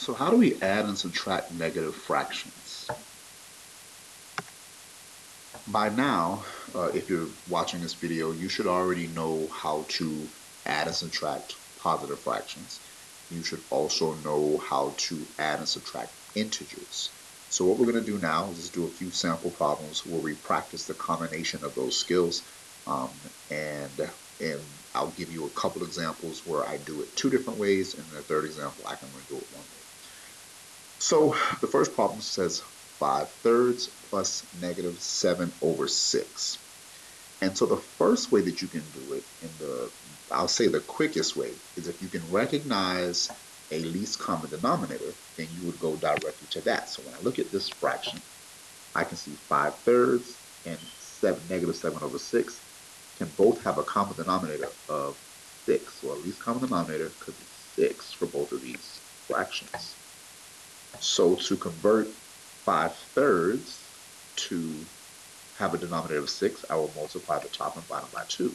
So how do we add and subtract negative fractions? By now, if you're watching this video, you should already know how to add and subtract positive fractions. You should also know how to add and subtract integers. So what we're going to do now is just do a few sample problems where we practice the combination of those skills. Um, and, and I'll give you a couple examples where I do it two different ways, and the third example I can only do it one way. So the first problem says 5/3 plus -7/6. And so the first way that you can do it I'll say the quickest way, is if you can recognize a least common denominator, then you would go directly to that. So when I look at this fraction, I can see 5/3 and -7/6 can both have a common denominator of 6. So a least common denominator could be 6 for both of these fractions. So to convert 5/3 to have a denominator of 6, I will multiply the top and bottom by 2.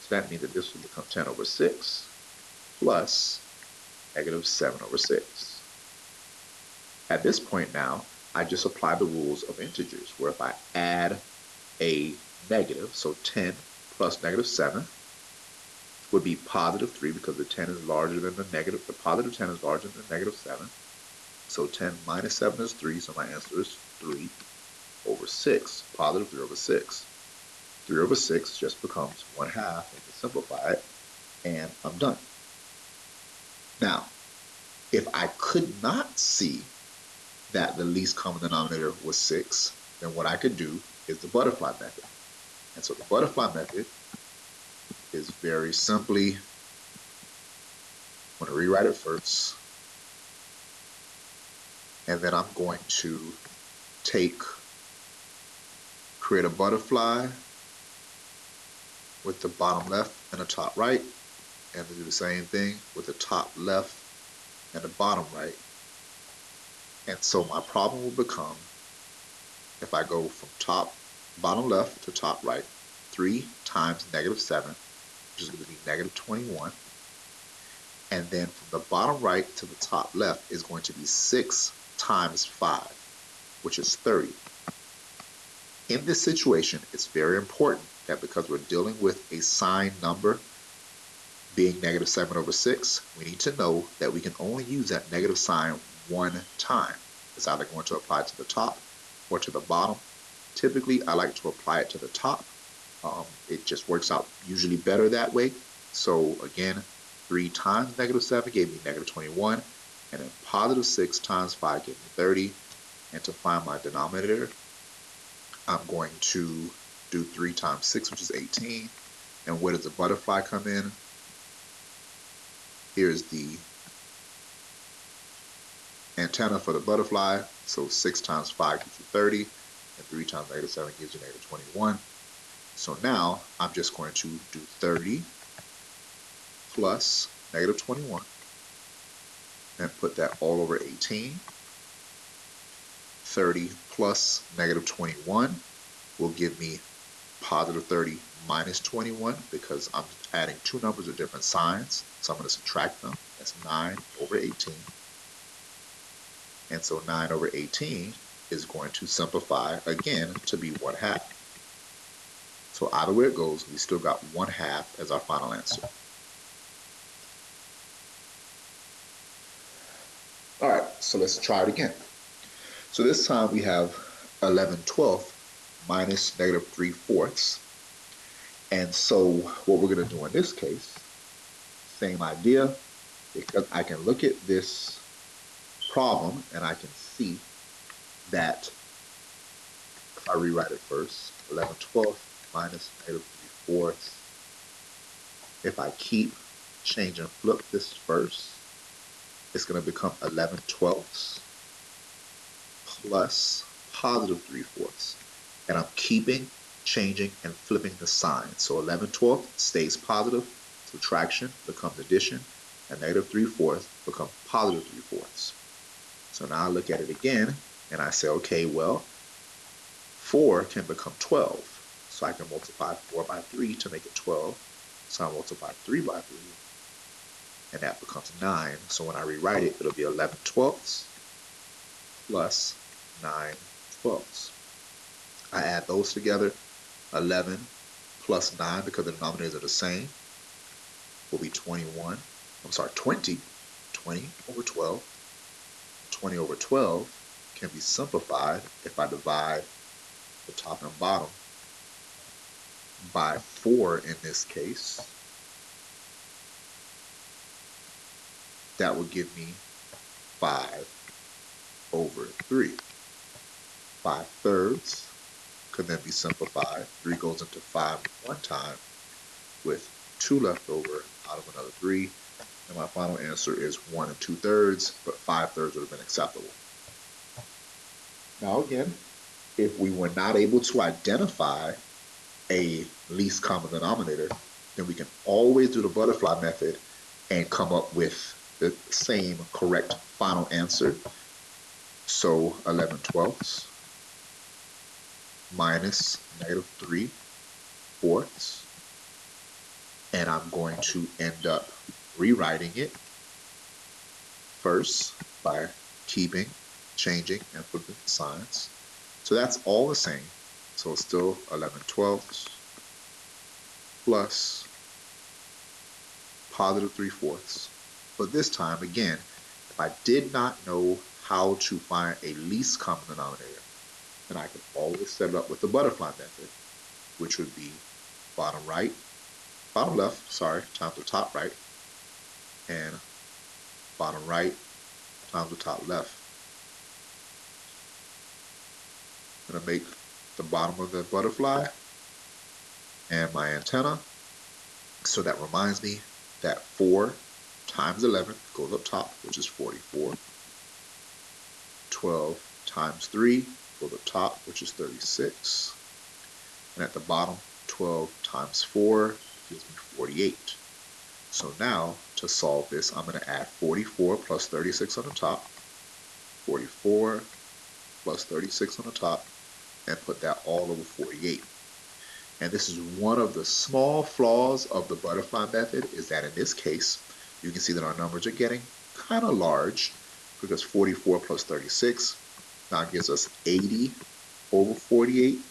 So that means that this will become 10/6 plus -7/6. At this point now, I just apply the rules of integers, where if I add a negative, so 10 plus -7 would be +3 because the 10 is larger than the negative. The positive 10 is larger than the -7. So 10 minus 7 is 3, so my answer is 3/6, +3/6. 3/6 just becomes 1/2, and you simplify it, and I'm done. Now, if I could not see that the least common denominator was 6, then what I could do is the butterfly method. And so the butterfly method is very simply, I'm going to rewrite it first, and then I'm going to create a butterfly with the bottom left and the top right, and then do the same thing with the top left and the bottom right. And so my problem will become, if I go from bottom left to top right, 3 times -7, which is going to be -21. And then from the bottom right to the top left is going to be 6 times 5, which is 30. In this situation, it's very important that because we're dealing with a signed number being -7/6, we need to know that we can only use that negative sign one time. It's either going to apply to the top or to the bottom. Typically, I like to apply it to the top. It just works out usually better that way. So again, 3 times -7 gave me -21, and then +6 times 5 gave me 30. And to find my denominator, I'm going to do 3 times 6, which is 18. And where does the butterfly come in? Here's the antenna for the butterfly. So 6 times 5 gives you 30, and 3 times -7 gives you -21. So now I'm just going to do 30 plus -21 and put that all over 18. 30 plus -21 will give me +30 minus 21, because I'm adding two numbers with different signs. So I'm going to subtract them. That's 9/18. And so 9/18 is going to simplify again to be 1/2. So either way it goes, we still got 1/2 as our final answer. All right, so let's try it again. So this time we have 11/12 minus -3/4. And so what we're going to do in this case, same idea, because I can look at this problem and I can see that if I rewrite it first, 11/12 minus -3/4. If I keep, change, and flip this first, it's going to become 11/12 plus +3/4. And I'm keeping, changing, and flipping the sign. So 11/12 stays positive, subtraction becomes addition, and -3/4 becomes +3/4. So now I look at it again, and I say, okay, well, 4 can become 12. So I can multiply 4 by 3 to make it 12. So I multiply 3 by 3, and that becomes 9. So when I rewrite it, it'll be 11/12 plus 9/12. I add those together. 11 plus 9, because the denominators are the same, will be 21. I'm sorry, 20. 20 over 12. 20 over 12 can be simplified if I divide the top and bottom by 4 in this case. That would give me 5 over 3. 5/3 could then be simplified. 3 goes into 5 one time with 2 left over out of another 3. And my final answer is 1 2/3, but 5/3 would have been acceptable. Now again, if we were not able to identify a least common denominator, then we can always do the butterfly method and come up with the same correct final answer. So 11/12 minus -3/4, and I'm going to end up rewriting it first by keeping, changing, and flipping the signs. So that's all the same. So it's still 11/12 plus +3/4. But this time, again, if I did not know how to find a least common denominator, then I could always set it up with the butterfly method, which would be bottom left, times the top right, and bottom right times the top left. I'm going to make the bottom of the butterfly and my antenna. So that reminds me that 4 times 11 goes up top, which is 44. 12 times 3 goes up top, which is 36. And at the bottom, 12 times 4 gives me 48. So now, to solve this, I'm going to add 44 plus 36 on the top, 44 plus 36 on the top, and put that all over 48. And this is one of the small flaws of the butterfly method, is that in this case, you can see that our numbers are getting kind of large, because 44 plus 36 now gives us 80 over 48.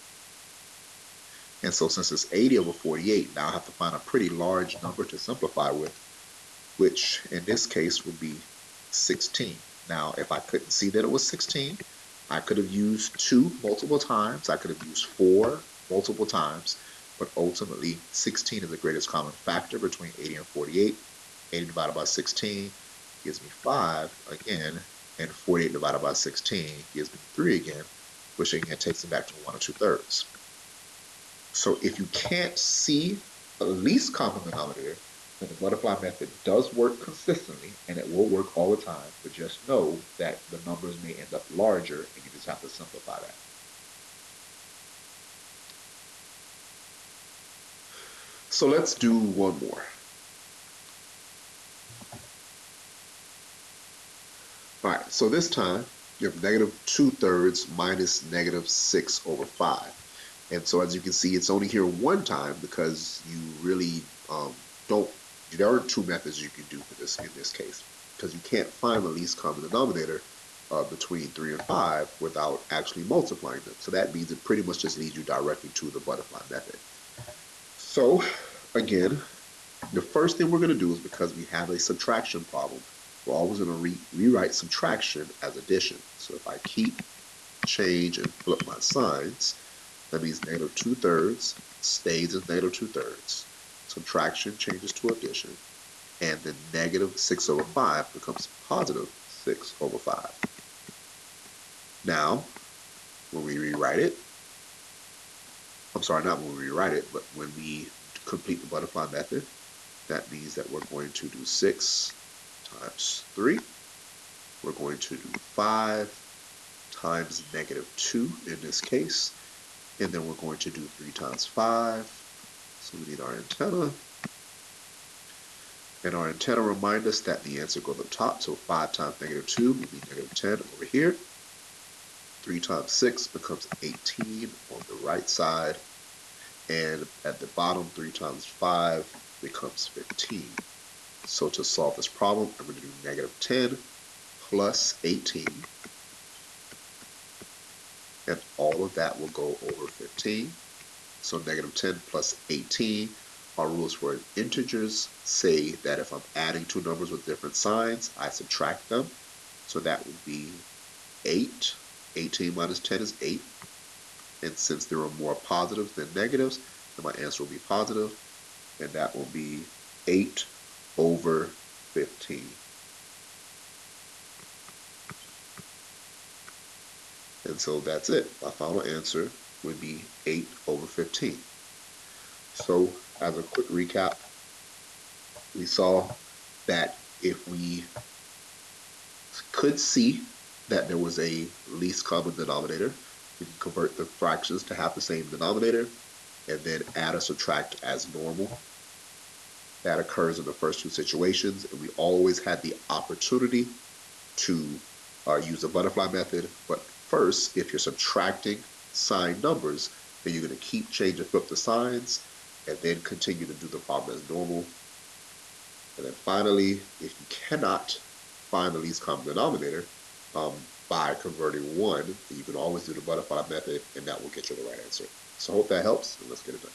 And so since it's 80 over 48, now I have to find a pretty large number to simplify with, which in this case would be 16. Now, if I couldn't see that it was 16, I could have used 2 multiple times. I could have used 4 multiple times, but ultimately 16 is the greatest common factor between 80 and 48. 80 divided by 16 gives me 5 again, and 48 divided by 16 gives me 3 again, which again takes me back to 1 2/3. So if you can't see the least common denominator, then the butterfly method does work consistently, and it will work all the time, but just know that the numbers may end up larger, and you just have to simplify that. So let's do one more. All right, so this time you have -2/3 minus -6 over 5. And so as you can see, it's only here one time because you really there are 2 methods you can do for this in this case, because you can't find the least common denominator between 3 and 5 without actually multiplying them. So that means it pretty much just leads you directly to the butterfly method. So again, the first thing we're going to do is, because we have a subtraction problem, we're always going to rewrite subtraction as addition. So if I keep, change, and flip my signs, that means -2/3 stays as -2/3. Subtraction changes to addition, and then -6 over 5 becomes +6 over 5. Now, when we rewrite it, I'm sorry, not when we rewrite it, but when we complete the butterfly method, that means that we're going to do 6 times 3. We're going to do 5 times -2 in this case, and then we're going to do 3 times 5. So we need our antenna. And our antenna reminds us that the answer goes up top, so 5 times -2 will be -10 over here. 3 times 6 becomes 18 on the right side. And at the bottom, 3 times 5 becomes 15. So to solve this problem, I'm going to do negative 10 plus 18, and all of that will go over 15. So negative 10 plus 18, our rules for integers say that if I'm adding two numbers with different signs, I subtract them. So that would be 8. 18 minus 10 is 8. And since there are more positives than negatives, then my answer will be positive, and that will be 8 over 15. And so that's it. My final answer would be 8 over 15. So as a quick recap, we saw that if we could see that there was a least common denominator, we can convert the fractions to have the same denominator and then add or subtract as normal. That occurs in the first two situations, and we always had the opportunity to use the butterfly method. But first, if you're subtracting signed numbers, then you're going to keep, change, and flip the signs, and then continue to do the problem as normal. And then finally, if you cannot find the least common denominator by converting one, then you can always do the butterfly method, and that will get you the right answer. So I hope that helps, and let's get it done.